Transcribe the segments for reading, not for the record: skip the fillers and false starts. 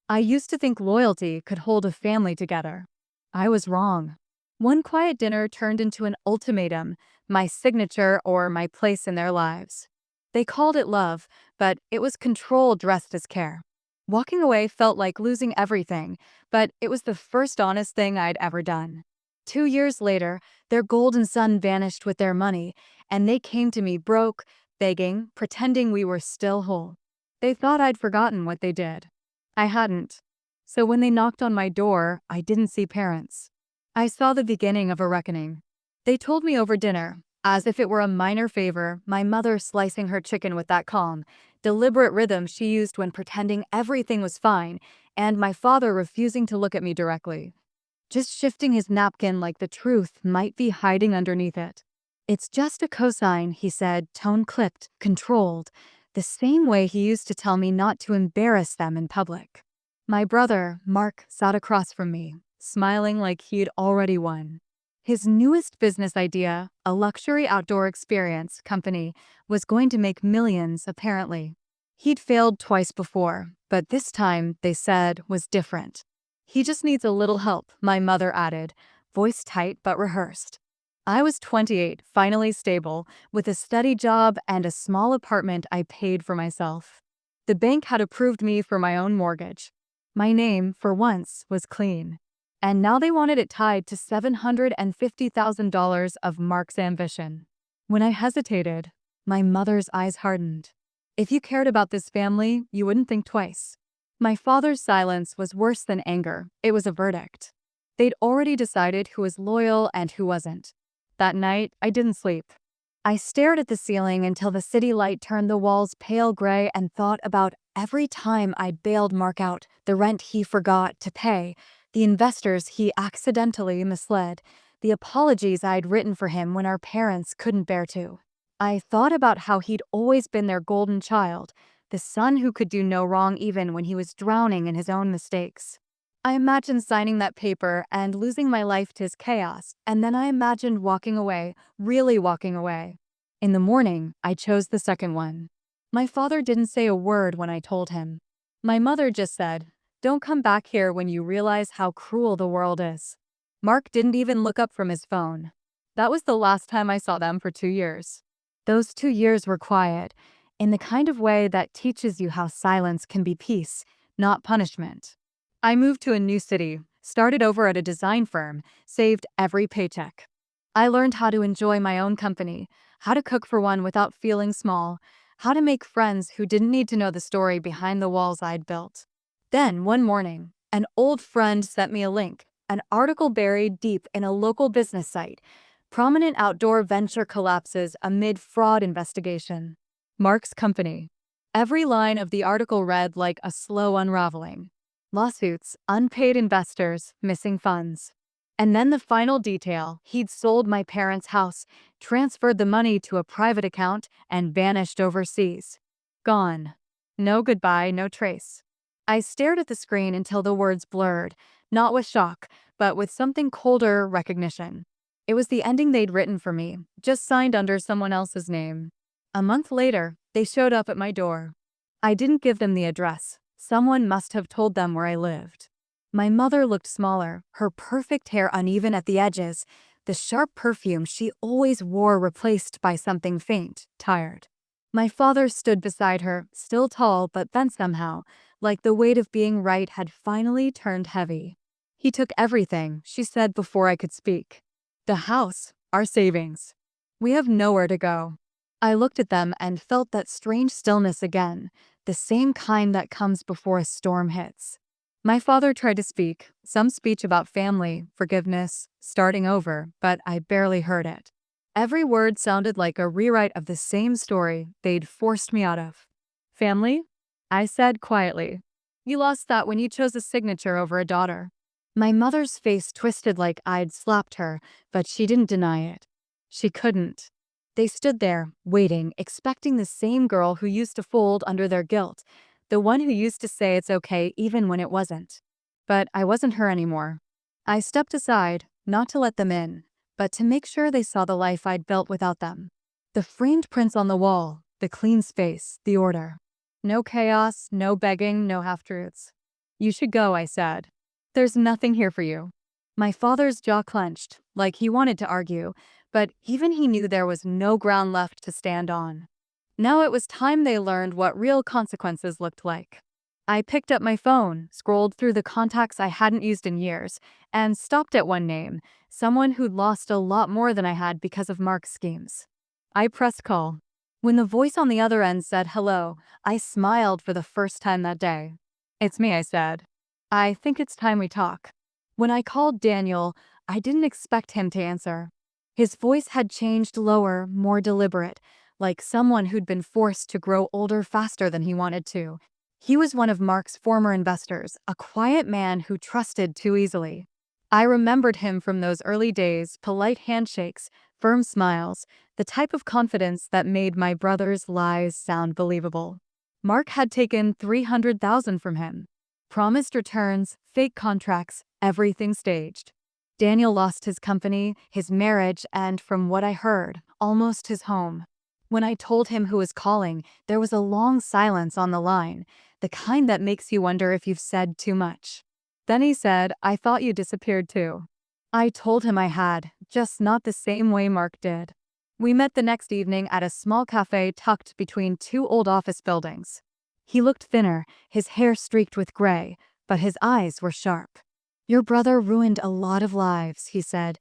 I used to think loyalty could hold a family together. I was wrong. One quiet dinner turned into an ultimatum, my signature or my place in their lives. They called it love, but it was control dressed as care. Walking away felt like losing everything, but it was the first honest thing I'd ever done. 2 years later, their golden son vanished with their money, and they came to me broke, begging, pretending we were still whole. They thought I'd forgotten what they did. I hadn't. So when they knocked on my door, I didn't see parents. I saw the beginning of a reckoning. They told me over dinner, as if it were a minor favor, my mother slicing her chicken with that calm, deliberate rhythm she used when pretending everything was fine, and my father refusing to look at me directly, just shifting his napkin like the truth might be hiding underneath it. "It's just a cosign," he said, tone clipped, controlled, the same way he used to tell me not to embarrass them in public. My brother, Mark, sat across from me, smiling like he'd already won. His newest business idea, a luxury outdoor experience company, was going to make millions, apparently. He'd failed twice before, but this time, they said, was different. "He just needs a little help," my mother added, voice tight but rehearsed. I was 28, finally stable, with a steady job and a small apartment I paid for myself. The bank had approved me for my own mortgage. My name, for once, was clean. And now they wanted it tied to $750,000 of Mark's ambition. When I hesitated, my mother's eyes hardened. "If you cared about this family, you wouldn't think twice." My father's silence was worse than anger. It was a verdict. They'd already decided who was loyal and who wasn't. That night, I didn't sleep. I stared at the ceiling until the city light turned the walls pale gray and thought about every time I'd bailed Mark out, the rent he forgot to pay, the investors he accidentally misled, the apologies I'd written for him when our parents couldn't bear to. I thought about how he'd always been their golden child, the son who could do no wrong even when he was drowning in his own mistakes. I imagined signing that paper and losing my life to his chaos, and then I imagined walking away, really walking away. In the morning, I chose the second one. My father didn't say a word when I told him. My mother just said, "Don't come back here when you realize how cruel the world is." Mark didn't even look up from his phone. That was the last time I saw them for 2 years. Those 2 years were quiet, in the kind of way that teaches you how silence can be peace, not punishment. I moved to a new city, started over at a design firm, saved every paycheck. I learned how to enjoy my own company, how to cook for one without feeling small, how to make friends who didn't need to know the story behind the walls I'd built. Then, one morning, an old friend sent me a link, an article buried deep in a local business site. Prominent outdoor venture collapses amid fraud investigation. Mark's company. Every line of the article read like a slow unraveling. Lawsuits, unpaid investors, missing funds. And then the final detail: he'd sold my parents' house, transferred the money to a private account, and vanished overseas. Gone. No goodbye, no trace. I stared at the screen until the words blurred, not with shock, but with something colder: recognition. It was the ending they'd written for me, just signed under someone else's name. A month later, they showed up at my door. I didn't give them the address. Someone must have told them where I lived. My mother looked smaller, her perfect hair uneven at the edges, the sharp perfume she always wore replaced by something faint, tired. My father stood beside her, still tall but bent somehow, like the weight of being right had finally turned heavy. "He took everything," she said before I could speak. "The house, our savings. We have nowhere to go." I looked at them and felt that strange stillness again, the same kind that comes before a storm hits. My father tried to speak, some speech about family, forgiveness, starting over, but I barely heard it. Every word sounded like a rewrite of the same story they'd forced me out of. "Family?" I said quietly. "You lost that when you chose a signature over a daughter." My mother's face twisted like I'd slapped her, but she didn't deny it. She couldn't. They stood there, waiting, expecting the same girl who used to fold under their guilt, the one who used to say it's okay even when it wasn't. But I wasn't her anymore. I stepped aside, not to let them in, but to make sure they saw the life I'd built without them. The framed prints on the wall, the clean space, the order. No chaos, no begging, no half-truths. You should go, I said. There's nothing here for you. My father's jaw clenched, like he wanted to argue, but even he knew there was no ground left to stand on. Now it was time they learned what real consequences looked like. I picked up my phone, scrolled through the contacts I hadn't used in years, and stopped at one name, someone who'd lost a lot more than I had because of Mark's schemes. I pressed call. When the voice on the other end said hello, I smiled for the first time that day. It's me, I said. I think it's time we talk. When I called Daniel, I didn't expect him to answer. His voice had changed lower, more deliberate, like someone who'd been forced to grow older faster than he wanted to. He was one of Mark's former investors, a quiet man who trusted too easily. I remembered him from those early days, polite handshakes, firm smiles, the type of confidence that made my brother's lies sound believable. Mark had taken $300,000 from him. Promised returns, fake contracts, everything staged. Daniel lost his company, his marriage, and from what I heard, almost his home. When I told him who was calling, there was a long silence on the line, the kind that makes you wonder if you've said too much. Then he said, I thought you disappeared too. I told him I had, just not the same way Mark did. We met the next evening at a small cafe tucked between two old office buildings. He looked thinner, his hair streaked with gray, but his eyes were sharp. Your brother ruined a lot of lives, he said.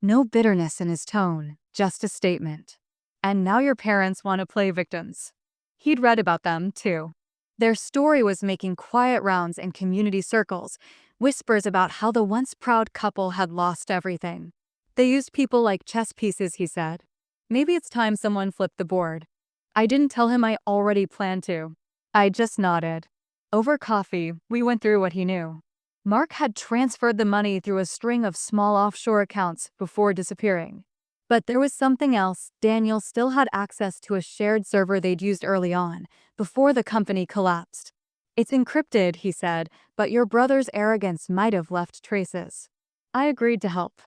No bitterness in his tone, just a statement. And now your parents want to play victims. He'd read about them, too. Their story was making quiet rounds in community circles, whispers about how the once proud couple had lost everything. They used people like chess pieces, he said. Maybe it's time someone flipped the board. I didn't tell him I already planned to. I just nodded. Over coffee, we went through what he knew. Mark had transferred the money through a string of small offshore accounts before disappearing. But there was something else. Daniel still had access to a shared server they'd used early on, before the company collapsed. It's encrypted, he said, but your brother's arrogance might have left traces. I agreed to help.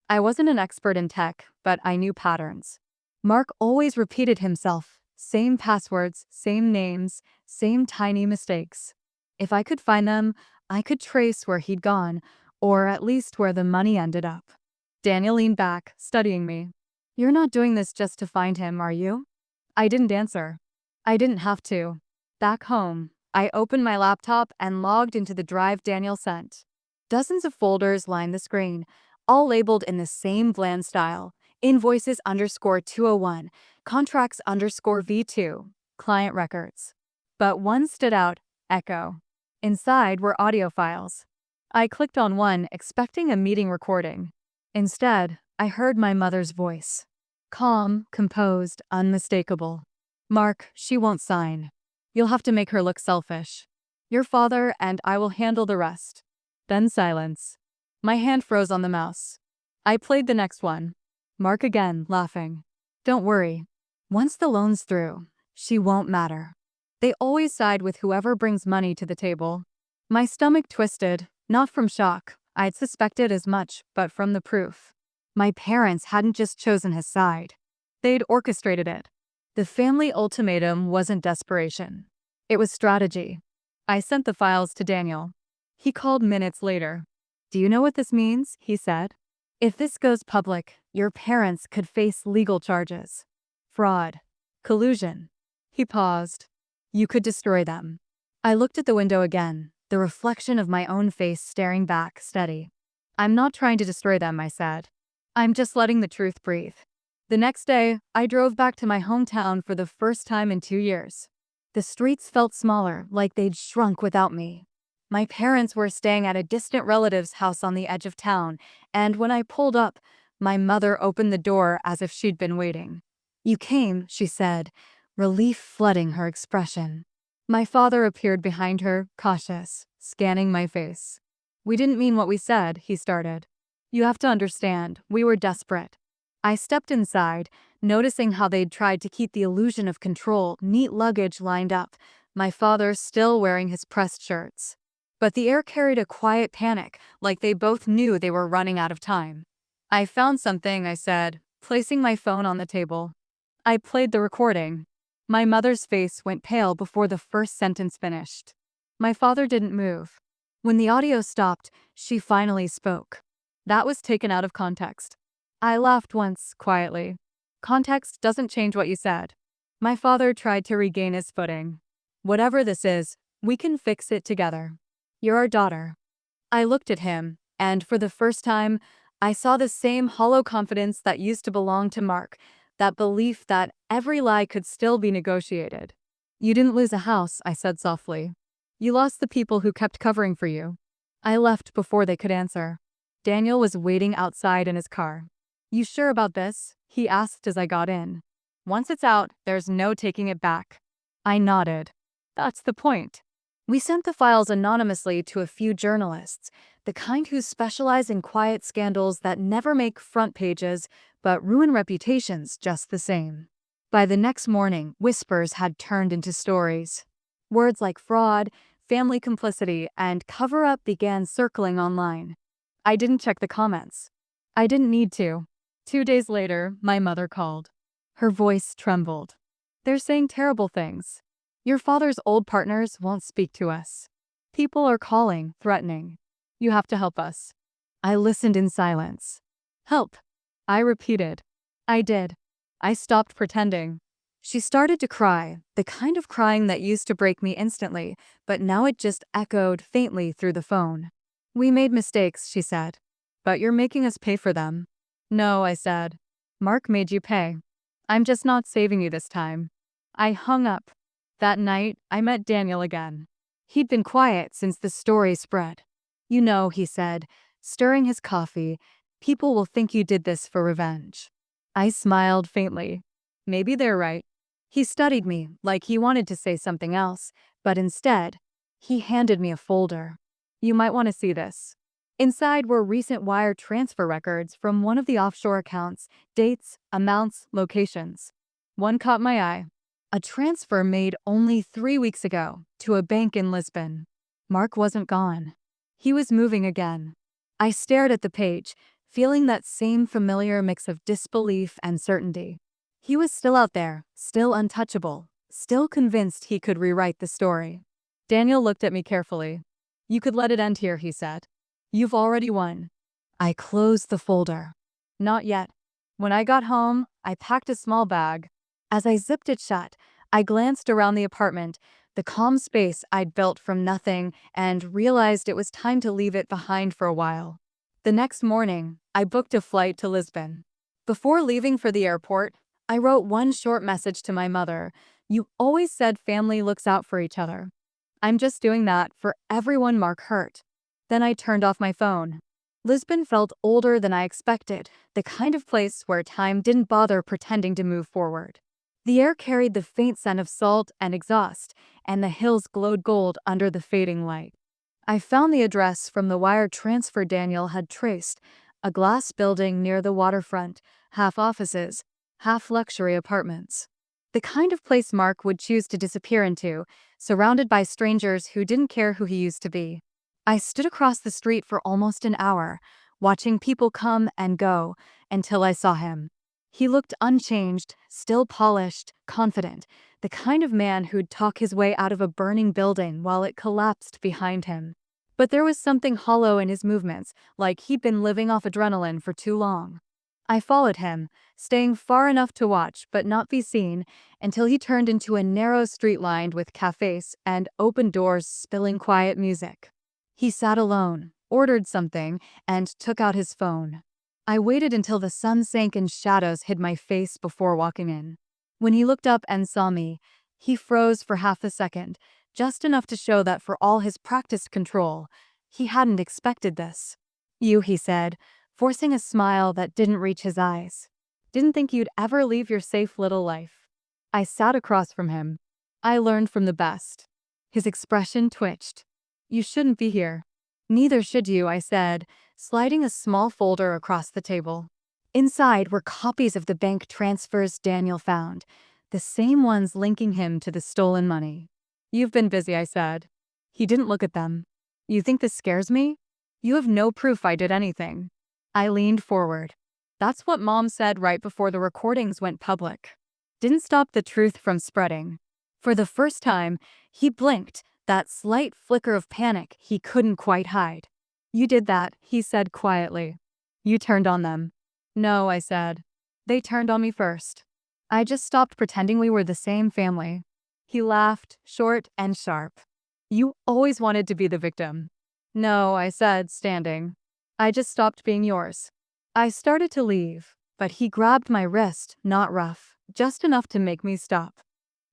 I wasn't an expert in tech, but I knew patterns. Mark always repeated himself. Same passwords, same names, same tiny mistakes. If I could find them, I could trace where he'd gone, or at least where the money ended up. Daniel leaned back, studying me. You're not doing this just to find him, are you? I didn't answer. I didn't have to. Back home, I opened my laptop and logged into the drive Daniel sent. Dozens of folders lined the screen, all labeled in the same bland style. Invoices _201, contracts _V2, client records. But one stood out, Echo. Inside were audio files. I clicked on one, expecting a meeting recording. Instead, I heard my mother's voice. Calm, composed, unmistakable. Mark, she won't sign. You'll have to make her look selfish. Your father and I will handle the rest. Then silence. My hand froze on the mouse. I played the next one. Mark again, laughing. Don't worry. Once the loan's through, she won't matter. They always side with whoever brings money to the table. My stomach twisted, not from shock. I'd suspected as much, but from the proof. My parents hadn't just chosen his side. They'd orchestrated it. The family ultimatum wasn't desperation. It was strategy. I sent the files to Daniel. He called minutes later. Do you know what this means? He said. If this goes public, your parents could face legal charges. Fraud. Collusion. He paused. You could destroy them. I looked at the window again, the reflection of my own face staring back, steady. I'm not trying to destroy them, I said. I'm just letting the truth breathe. The next day, I drove back to my hometown for the first time in 2 years. The streets felt smaller, like they'd shrunk without me. My parents were staying at a distant relative's house on the edge of town, and when I pulled up, my mother opened the door as if she'd been waiting. You came, she said, relief flooding her expression. My father appeared behind her, cautious, scanning my face. We didn't mean what we said, he started. You have to understand, we were desperate. I stepped inside, noticing how they'd tried to keep the illusion of control, neat luggage lined up, my father still wearing his pressed shirts. But the air carried a quiet panic, like they both knew they were running out of time. I found something, I said, placing my phone on the table. I played the recording. My mother's face went pale before the first sentence finished. My father didn't move. When the audio stopped, she finally spoke. That was taken out of context. I laughed once, quietly. Context doesn't change what you said. My father tried to regain his footing. Whatever this is, we can fix it together. You're our daughter. I looked at him, and for the first time, I saw the same hollow confidence that used to belong to Mark, that belief that every lie could still be negotiated. You didn't lose a house, I said softly. You lost the people who kept covering for you. I left before they could answer. Daniel was waiting outside in his car. You sure about this? He asked as I got in. Once it's out, there's no taking it back. I nodded. That's the point. We sent the files anonymously to a few journalists, the kind who specialize in quiet scandals that never make front pages but ruin reputations just the same. By the next morning, whispers had turned into stories. Words like fraud, family complicity, and cover-up began circling online. I didn't check the comments. I didn't need to. 2 days later, my mother called. Her voice trembled. They're saying terrible things. Your father's old partners won't speak to us. People are calling, threatening. You have to help us. I listened in silence. Help. I repeated. I did. I stopped pretending. She started to cry, the kind of crying that used to break me instantly, but now it just echoed faintly through the phone. We made mistakes, she said. But you're making us pay for them. No, I said. Mark made you pay. I'm just not saving you this time. I hung up. That night, I met Daniel again. He'd been quiet since the story spread. You know, he said, stirring his coffee, people will think you did this for revenge. I smiled faintly. Maybe they're right. He studied me like he wanted to say something else, but instead, he handed me a folder. You might want to see this. Inside were recent wire transfer records from one of the offshore accounts, dates, amounts, locations. One caught my eye. A transfer made only 3 weeks ago to a bank in Lisbon. Mark wasn't gone. He was moving again. I stared at the page, feeling that same familiar mix of disbelief and certainty. He was still out there, still untouchable, still convinced he could rewrite the story. Daniel looked at me carefully. You could let it end here, he said. You've already won. I closed the folder. Not yet. When I got home, I packed a small bag. As I zipped it shut, I glanced around the apartment, the calm space I'd built from nothing, and realized it was time to leave it behind for a while. The next morning, I booked a flight to Lisbon. Before leaving for the airport, I wrote one short message to my mother. You always said family looks out for each other. I'm just doing that for everyone Mark hurt. Then I turned off my phone. Lisbon felt older than I expected, the kind of place where time didn't bother pretending to move forward. The air carried the faint scent of salt and exhaust, and the hills glowed gold under the fading light. I found the address from the wire transfer Daniel had traced, a glass building near the waterfront, half offices, half luxury apartments. The kind of place Mark would choose to disappear into, surrounded by strangers who didn't care who he used to be. I stood across the street for almost an hour, watching people come and go, until I saw him. He looked unchanged, still polished, confident, the kind of man who'd talk his way out of a burning building while it collapsed behind him. But there was something hollow in his movements, like he'd been living off adrenaline for too long. I followed him, staying far enough to watch but not be seen, until he turned into a narrow street lined with cafes and open doors spilling quiet music. He sat alone, ordered something, and took out his phone. I waited until the sun sank and shadows hid my face before walking in. When he looked up and saw me, he froze for half a second, just enough to show that for all his practiced control, he hadn't expected this. You, he said, forcing a smile that didn't reach his eyes. Didn't think you'd ever leave your safe little life. I sat across from him. I learned from the best. His expression twitched. You shouldn't be here. Neither should you, I said, sliding a small folder across the table. Inside were copies of the bank transfers Daniel found, the same ones linking him to the stolen money. You've been busy, I said. He didn't look at them. You think this scares me? You have no proof I did anything. I leaned forward. That's what Mom said right before the recordings went public. Didn't stop the truth from spreading. For the first time, he blinked, that slight flicker of panic he couldn't quite hide. "You did that," he said quietly. "You turned on them." "No," I said. "They turned on me first. I just stopped pretending we were the same family." He laughed, short and sharp. "You always wanted to be the victim." "No," I said, standing. "I just stopped being yours." I started to leave, but he grabbed my wrist, not rough, just enough to make me stop.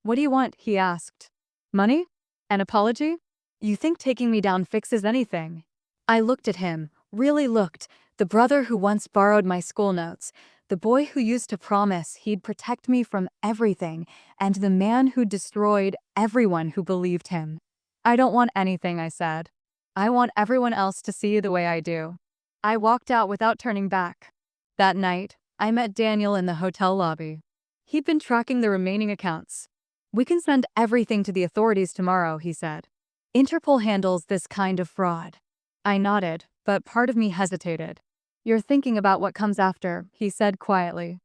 "What do you want?" he asked. "Money? An apology? You think taking me down fixes anything?" I looked at him, really looked, the brother who once borrowed my school notes, the boy who used to promise he'd protect me from everything, and the man who destroyed everyone who believed him. "I don't want anything," I said. "I want everyone else to see you the way I do." I walked out without turning back. That night, I met Daniel in the hotel lobby. He'd been tracking the remaining accounts. "We can send everything to the authorities tomorrow," he said. "Interpol handles this kind of fraud." I nodded, but part of me hesitated. "You're thinking about what comes after," he said quietly.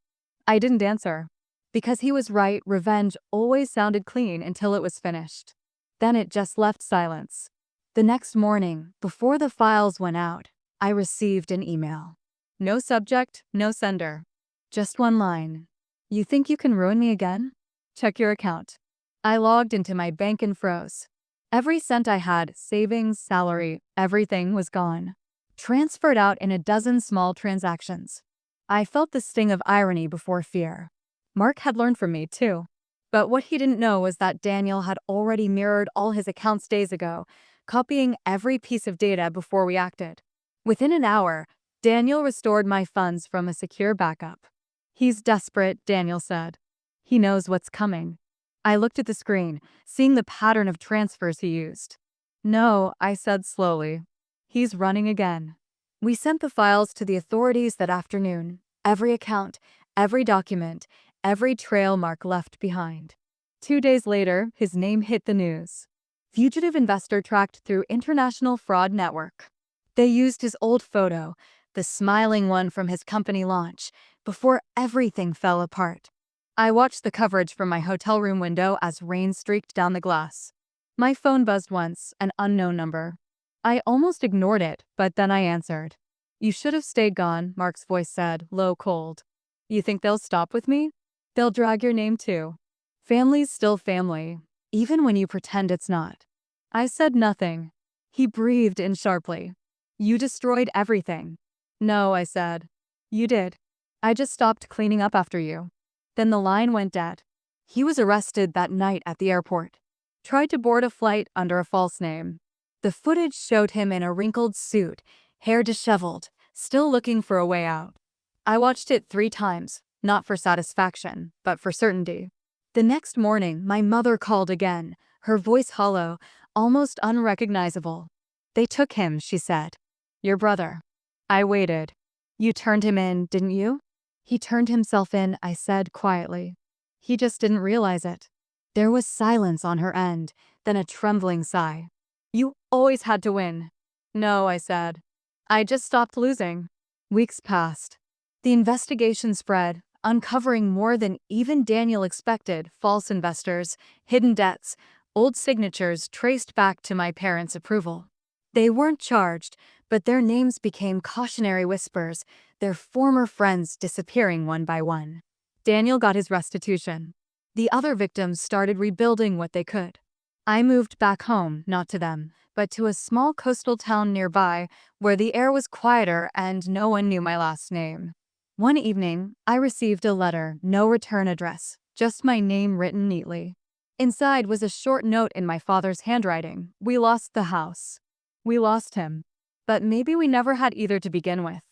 I didn't answer. Because he was right, revenge always sounded clean until it was finished. Then it just left silence. The next morning, before the files went out, I received an email. No subject, no sender. Just one line. "You think you can ruin me again? Check your account." I logged into my bank and froze. Every cent I had, savings, salary, everything was gone. Transferred out in a dozen small transactions. I felt the sting of irony before fear. Mark had learned from me, too. But what he didn't know was that Daniel had already mirrored all his accounts days ago, copying every piece of data before we acted. Within an hour, Daniel restored my funds from a secure backup. "He's desperate," Daniel said. "He knows what's coming." I looked at the screen, seeing the pattern of transfers he used. "No," I said slowly. "He's running again." We sent the files to the authorities that afternoon. Every account, every document, every trail Mark left behind. 2 days later, his name hit the news. Fugitive investor tracked through international fraud network. They used his old photo, the smiling one from his company launch, before everything fell apart. I watched the coverage from my hotel room window as rain streaked down the glass. My phone buzzed once, an unknown number. I almost ignored it, but then I answered. "You should have stayed gone," Mark's voice said, low, cold. "You think they'll stop with me? They'll drag your name too. Family's still family, even when you pretend it's not." I said nothing. He breathed in sharply. "You destroyed everything." "No," I said. "You did. I just stopped cleaning up after you." Then the line went dead. He was arrested that night at the airport. Tried to board a flight under a false name. The footage showed him in a wrinkled suit, hair disheveled, still looking for a way out. I watched it 3 times, not for satisfaction, but for certainty. The next morning, my mother called again, her voice hollow, almost unrecognizable. "They took him," she said. "Your brother." I waited. "You turned him in, didn't you?" "He turned himself in," I said quietly. "He just didn't realize it." There was silence on her end, then a trembling sigh. "You always had to win." "No," I said. "I just stopped losing." Weeks passed. The investigation spread, uncovering more than even Daniel expected: false investors, hidden debts, old signatures traced back to my parents' approval. They weren't charged, but their names became cautionary whispers, their former friends disappearing one by one. Daniel got his restitution. The other victims started rebuilding what they could. I moved back home, not to them, but to a small coastal town nearby where the air was quieter and no one knew my last name. One evening, I received a letter, no return address, just my name written neatly. Inside was a short note in my father's handwriting: "We lost the house. We lost him. But maybe we never had either to begin with."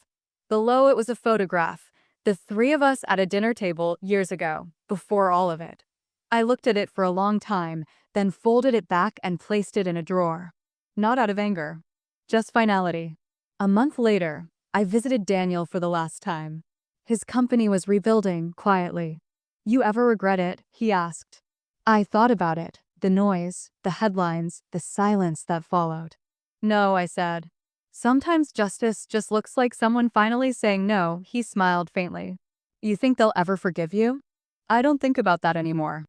Below it was a photograph, the 3 of us at a dinner table years ago, before all of it. I looked at it for a long time, then folded it back and placed it in a drawer. Not out of anger, just finality. A month later, I visited Daniel for the last time. His company was rebuilding quietly. "You ever regret it?" he asked. I thought about it, the noise, the headlines, the silence that followed. "No," I said. "Sometimes justice just looks like someone finally saying no." He smiled faintly. "You think they'll ever forgive you?" "I don't think about that anymore."